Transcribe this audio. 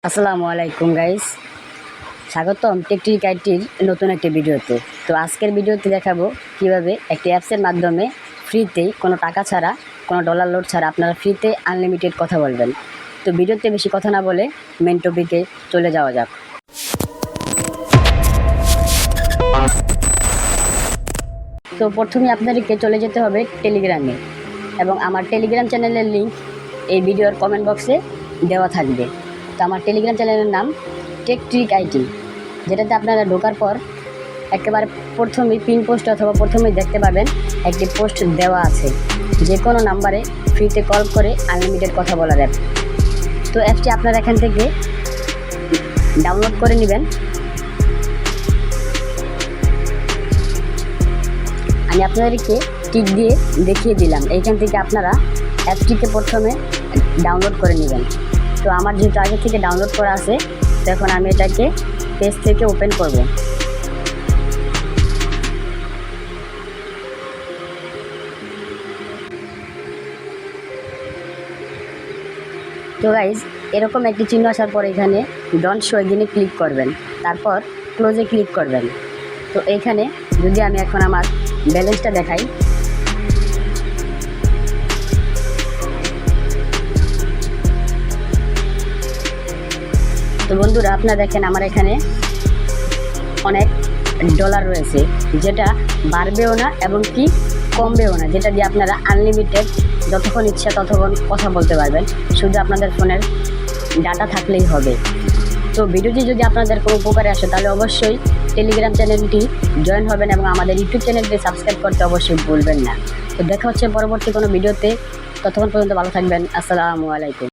আসসালামু আলাইকুম গাইস, স্বাগতম টেকট্রিক আইটির নতুন একটি ভিডিওতে। তো আজকের ভিডিওতে দেখাবো কিভাবে একটি অ্যাপসের মাধ্যমে ফ্রিতেই কোনো টাকা ছাড়া, কোনো ডলার লোড ছাড়া আপনারা ফ্রিতে আনলিমিটেড কথা বলবেন। তো ভিডিওতে বেশি কথা না বলে মেন টপিকে চলে যাওয়া যাক। তো প্রথমে আপনাদেরকে চলে যেতে হবে টেলিগ্রামে, এবং আমার টেলিগ্রাম চ্যানেলের লিঙ্ক এই ভিডিওর কমেন্ট বক্সে দেওয়া থাকবে। তো আমার টেলিগ্রাম চ্যানেলের নাম টেকট্রিক আইটি, যেটাতে আপনারা ঢোকার পর একেবারে প্রথমেই পিন পোস্ট অথবা প্রথমেই দেখতে পাবেন একটি পোস্ট দেওয়া আছে, যে কোনো নাম্বারে ফ্রিতে কল করে আনলিমিটেড কথা বলার অ্যাপ। তো অ্যাপটি আপনারা এখান থেকে ডাউনলোড করে নেবেন। আমি আপনাদেরকে টিক দিয়ে দেখিয়ে দিলাম, এইখান থেকে আপনারা অ্যাপটিকে প্রথমে ডাউনলোড করে নেবেন। তো আমার যেহেতু আগে থেকে ডাউনলোড করা আছে, তো এখন আমি এটাকে পেজ থেকে ওপেন করব। তো গাইজ, এরকম একটি চিহ্ন আসার পর এখানে ডন্ট শো এগেইনে ক্লিক করবেন, তারপর ক্লোজে ক্লিক করবেন। তো এইখানে যদি আমি এখন আমার ব্যালেন্সটা দেখাই, তো বন্ধুরা আপনারা দেখেন আমার এখানে অনেক ডলার রয়েছে, যেটা বাড়বেও না এবং কি কমবেও না, যেটা দিয়ে আপনারা আনলিমিটেড যতক্ষণ ইচ্ছা ততক্ষণ কথা বলতে পারবেন, শুধু আপনাদের ফোনের ডাটা থাকলেই হবে। তো ভিডিওটি যদি আপনাদের কোনো উপকারে আসে তাহলে অবশ্যই টেলিগ্রাম চ্যানেলটি জয়েন হবেন এবং আমাদের ইউটিউব চ্যানেলটি সাবস্ক্রাইব করতে অবশ্যই ভুলবেন না। তো দেখা হচ্ছে পরবর্তী কোনো ভিডিওতে, ততক্ষণ পর্যন্ত ভালো থাকবেন। আসসালামু আলাইকুম।